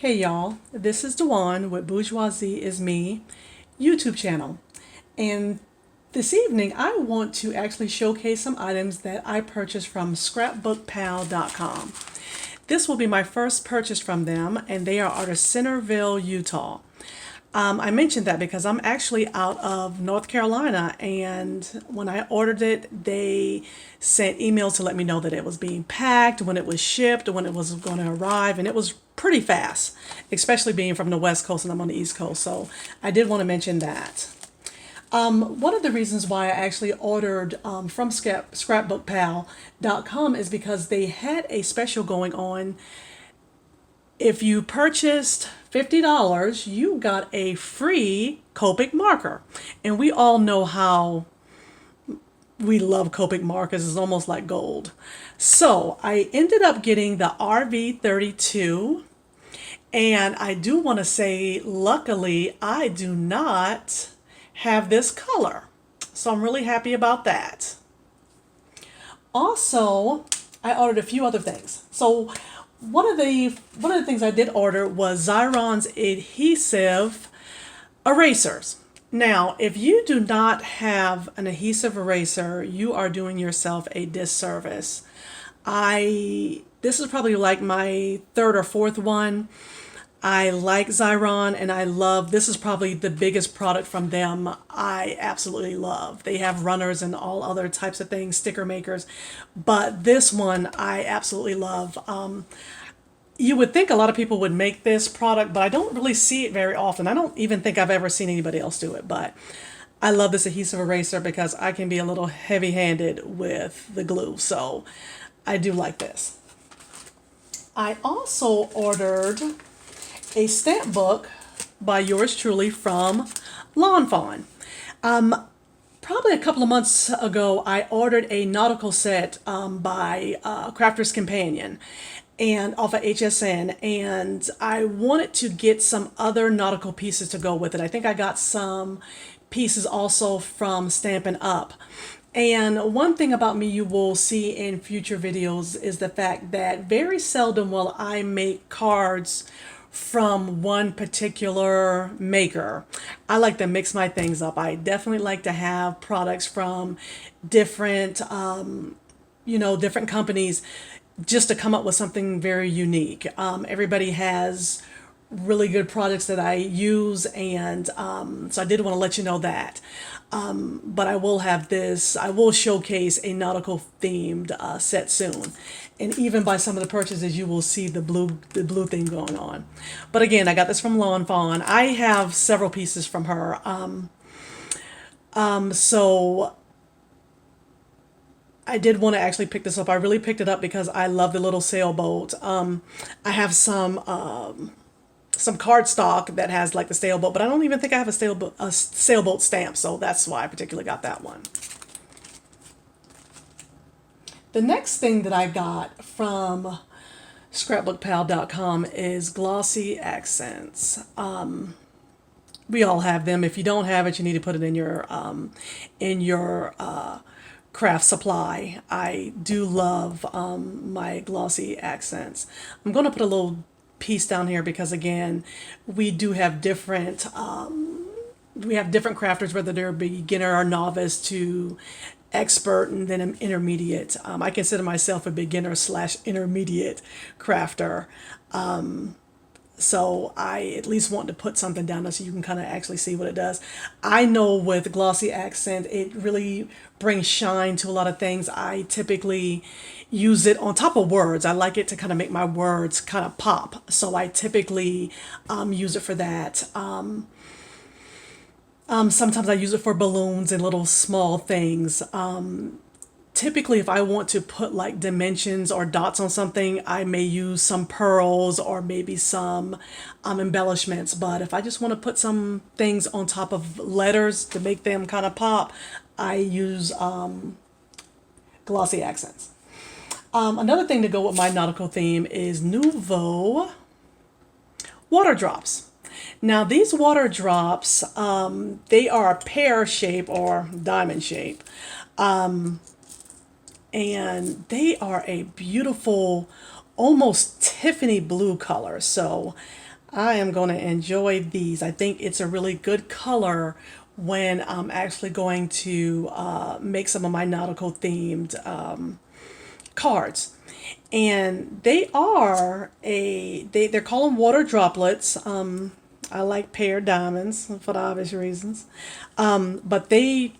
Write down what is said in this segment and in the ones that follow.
Hey y'all, this is Dewan with Bourgeoisie is Me YouTube channel. And this evening I want to actually showcase some items that I purchased from ScrapbookPal.com. This will be my first purchase from them, and they are out of Centerville, Utah. I mentioned that because I'm actually out of North Carolina, and when I ordered it, they sent emails to let me know that it was being packed, when it was shipped, when it was going to arrive, and it was pretty fast, especially being from the West Coast and I'm on the East Coast. So I did want to mention that. One of the reasons why I actually ordered from ScrapbookPal.com is because they had a special going on. If you purchased $50, you got a free Copic marker. And we all know how we love Copic markers. It's almost like gold. So I ended up getting the RV32. And I do want to say, luckily, I do not have this color. So I'm really happy about that. Also, I ordered a few other things. So one of the things I did order was Xyron's adhesive erasers. Now, if you do not have an adhesive eraser, you are doing yourself a disservice. This is probably like my third or fourth one. I like Xyron, and this is probably the biggest product from them I absolutely love. They have runners and all other types of things, sticker makers, but this one I absolutely love. You would think a lot of people would make this product, but I don't really see it very often. I don't even think I've ever seen anybody else do it, but I love this adhesive eraser because I can be a little heavy-handed with the glue, so I do like this. I also ordered a stamp book by yours truly from Lawn Fawn. Probably a couple of months ago, I ordered a nautical set by Crafter's Companion and off of HSN, and I wanted to get some other nautical pieces to go with it. I think I got some pieces also from Stampin' Up. And one thing about me you will see in future videos is the fact that very seldom will I make cards from one particular maker. I like to mix my things up. I definitely like to have products from different, different companies just to come up with something very unique. Everybody has really good products that I use, and so I did want to let you know that. But I will showcase a nautical themed set soon. And even by some of the purchases, you will see the blue thing going on. But again, I got this from Lawn Fawn. I have several pieces from her. So I did want to actually pick this up. I really picked it up because I love the little sailboat. I have some cardstock that has like the sailboat, but I don't even think I have a sailboat stamp, so that's why I particularly got that one. The next thing that I got from ScrapbookPal.com is Glossy Accents. We all have them. If you don't have it, you need to put it in your craft supply. I do love my Glossy Accents. I'm going to put a little piece down here because again, we do have different crafters, whether they're beginner or novice to expert and then an intermediate. I consider myself a beginner / intermediate crafter. So I at least want to put something down there so you can kind of actually see what it does. I know with Glossy Accent, it really brings shine to a lot of things. I typically use it on top of words. I like it to kind of make my words kind of pop. So I typically use it for that. Sometimes I use it for balloons and little small things. Typically, if I want to put like dimensions or dots on something, I may use some pearls or maybe some embellishments. But if I just want to put some things on top of letters to make them kind of pop, I use Glossy Accents. Another thing to go with my nautical theme is Nouveau water drops. Now these water drops, they are a pear shape or diamond shape. And they are a beautiful, almost Tiffany blue color. So I am going to enjoy these. I think it's a really good color when I'm actually going to make some of my nautical themed cards. And they're called them water droplets. I like paired diamonds for the obvious reasons. But they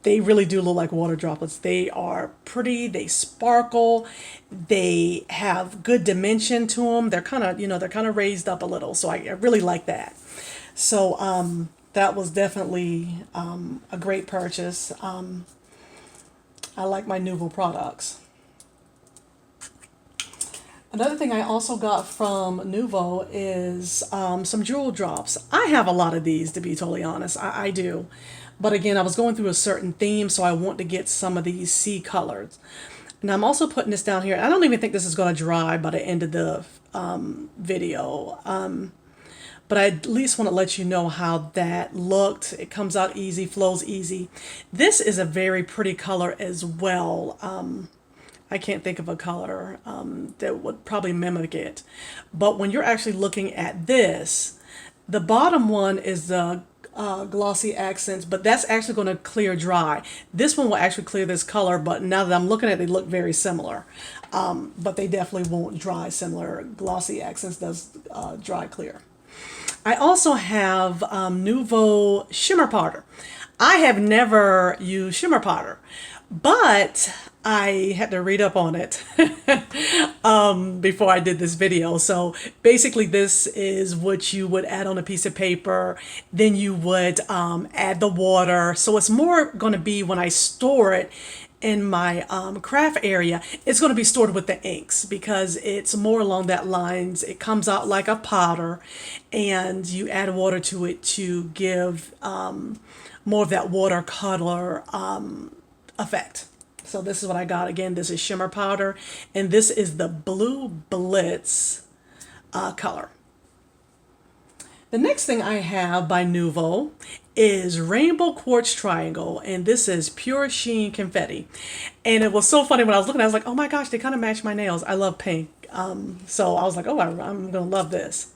really do look like water droplets. They are pretty, they sparkle, they have good dimension to them. They're kind of, they're kind of raised up a little. So I really like that. So that was definitely a great purchase. I like my Nouveau products. Another thing I also got from Nouveau is some jewel drops. I have a lot of these, to be totally honest. I do. But again, I was going through a certain theme, so I want to get some of these sea colors. And I'm also putting this down here. I don't even think this is going to dry by the end of the video. But I at least want to let you know how that looked. It comes out easy, flows easy. This is a very pretty color as well. I can't think of a color that would probably mimic it. But when you're actually looking at this, the bottom one is the Glossy Accents, but that's actually going to clear dry. This one will actually clear this color, but now that I'm looking at it, they look very similar. But they definitely won't dry similar. Glossy Accents does dry clear. I also have Nouveau Shimmer Powder. I have never used Shimmer Powder, but I had to read up on it before I did this video. So basically this is what you would add on a piece of paper. Then you would add the water. So it's more going to be when I store it in my craft area, it's going to be stored with the inks because it's more along that lines. It comes out like a powder and you add water to it to give more of that watercolor effect. So this is what I got. Again, this is Shimmer Powder, and this is the Blue Blitz color. The next thing I have by Nouveau is Rainbow Quartz Triangle, and this is Pure Sheen Confetti. And it was so funny when I was looking, I was like, oh my gosh, they kind of match my nails. I love pink. So I was like, oh, I'm going to love this.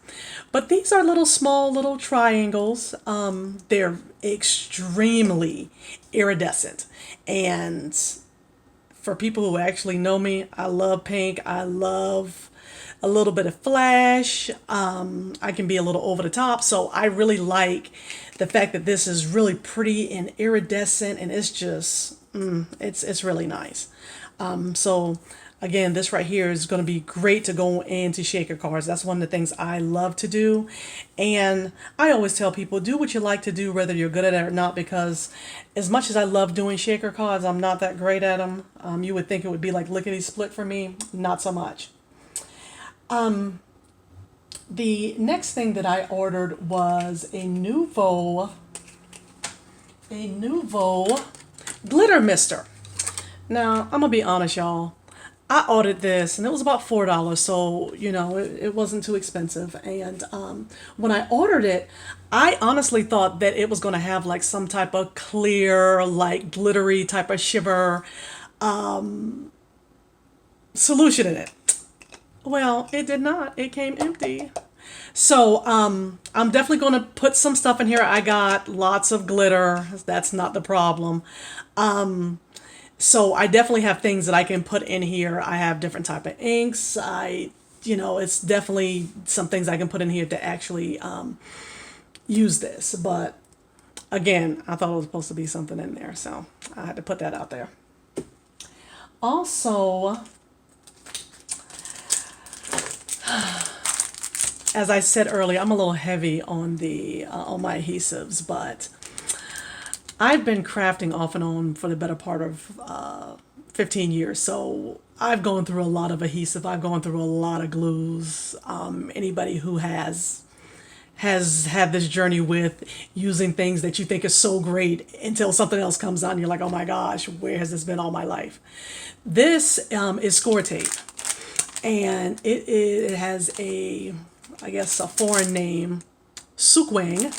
But these are little small little triangles. They're extremely iridescent. And for people who actually know me, I love pink. I love a little bit of flash. I can be a little over the top. So I really like the fact that this is really pretty and iridescent, and it's just, it's really nice. So again, this right here is going to be great to go into shaker cards. That's one of the things I love to do. And I always tell people, do what you like to do, whether you're good at it or not, because as much as I love doing shaker cards, I'm not that great at them. You would think it would be like lickety split for me. Not so much. The next thing that I ordered was a Nouveau glitter mister. Now, I'm gonna be honest, y'all. I ordered this and it was about $4, so it wasn't too expensive. And when I ordered it, I honestly thought that it was gonna have like some type of clear, like glittery type of shimmer solution in it. Well, it did not. It came empty. So I'm definitely going to put some stuff in here. I got lots of glitter. That's not the problem. So I definitely have things that I can put in here. I have different type of inks. It's definitely some things I can put in here to actually use this. But again, I thought it was supposed to be something in there, so I had to put that out there. Also, as I said earlier, I'm a little heavy on the on my adhesives, but I've been crafting off and on for the better part of 15 years. So I've gone through a lot of adhesive. I've gone through a lot of glues. Anybody who has had this journey with using things that you think is so great until something else comes out and you're like, oh my gosh, where has this been all my life? This is score tape. And it has I guess a foreign name, Sukwang,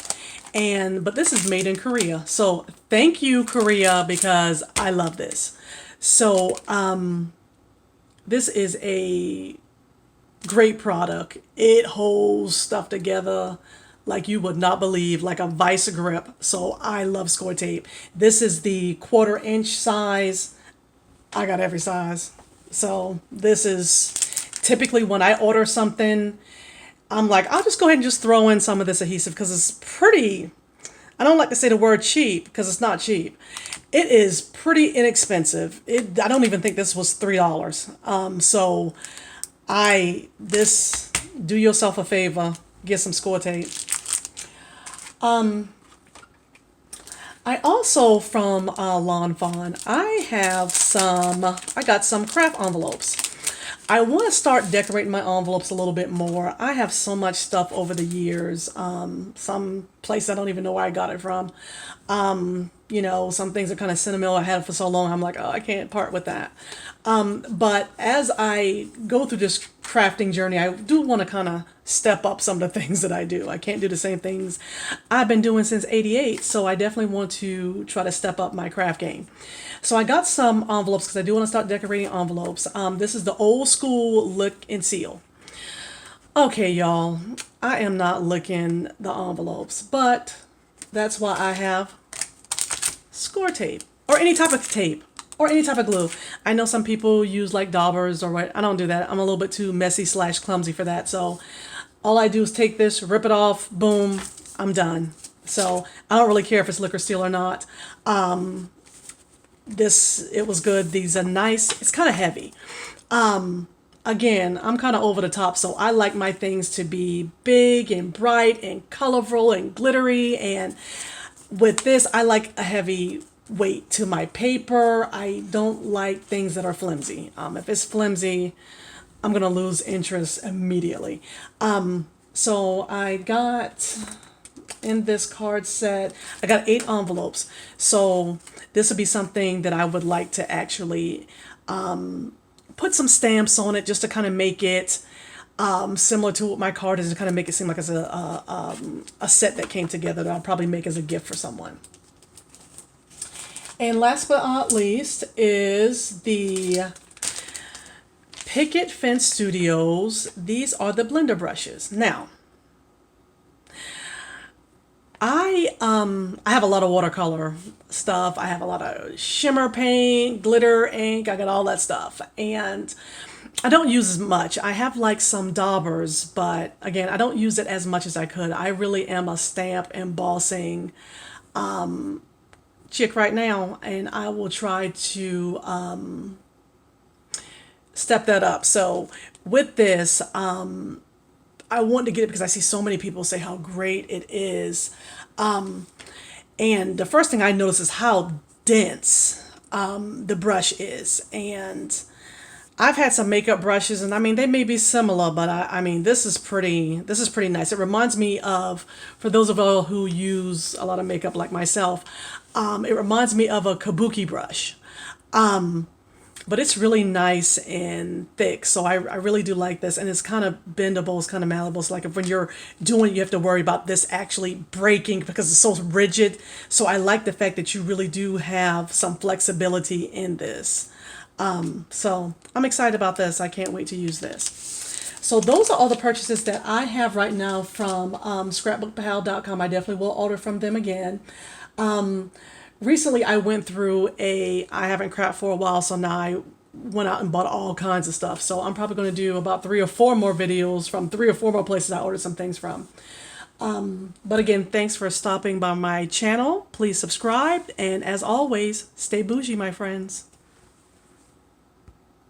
but this is made in Korea. So thank you, Korea, because I love this. So this is a Great product. It holds stuff together like you would not believe, like a vice grip. So I love score tape. This is the 1/4 inch size. I got every size. So this is typically when I order something, I'm like, I'll just go ahead and just throw in some of this adhesive because it's pretty, I don't like to say the word cheap because it's not cheap. It is pretty inexpensive. I don't even think this was $3. So do yourself a favor, get some score tape. I also from Lawn Fawn, I got some craft envelopes. I want to start decorating my envelopes a little bit more. I have so much stuff over the years. Some place I don't even know where I got it from. You know, some things are kind of sentimental. I had it for so long. I'm like, oh, I can't part with that. But as I go through this crafting journey, I do want to kind of step up some of the things that I do. I can't do the same things I've been doing since '88. So I definitely want to try to step up my craft game. So I got some envelopes because I do want to start decorating envelopes. This is the old school look and seal. Okay, y'all, I am not licking the envelopes, but that's why I have score tape or any type of tape or any type of glue. I know some people use like daubers or what. I don't do that. I'm a little bit too messy / clumsy for that. So all I do is take this, rip it off, boom, I'm done. So I don't really care if it's liquor seal or not. It was good. These are nice. It's kind of heavy. Again, I'm kind of over the top, so I like my things to be big and bright and colorful and glittery. And with this, I like a heavy weight to my paper. I don't like things that are flimsy. If it's flimsy, I'm going to lose interest immediately. So I got, in this card set, I got 8 envelopes. So this would be something that I would like to actually put some stamps on it just to kind of make it similar to what my card is, to kind of make it seem like it's a set that came together that I'll probably make as a gift for someone. And last but not least is the Picket Fence Studios. These are the blender brushes. Now, I have a lot of watercolor stuff. I have a lot of shimmer paint, glitter, ink. I got all that stuff. And I don't use as much. I have like some daubers, but again, I don't use it as much as I could. I really am a stamp embossing chick right now, and I will try to step that up. So with this, I want to get it because I see so many people say how great it is. And the first thing I notice is how dense the brush is. And I've had some makeup brushes, and I mean, they may be similar, but I mean, this is pretty nice. It reminds me of, for those of you who use a lot of makeup like myself, it reminds me of a kabuki brush. But it's really nice and thick, so I really do like this, and it's kind of bendable, it's kind of malleable. It's like if when you're doing it, you have to worry about this actually breaking because it's so rigid. So I like the fact that you really do have some flexibility in this. So I'm excited about this. I can't wait to use this. So those are all the purchases that I have right now from ScrapbookPal.com. I definitely will order from them again. Recently I went through I haven't crafted for a while, so now I went out and bought all kinds of stuff. So I'm probably going to do about 3 or 4 more videos from 3 or 4 more places I ordered some things from. But again, thanks for stopping by my channel. Please subscribe, and as always, stay bougie, my friends.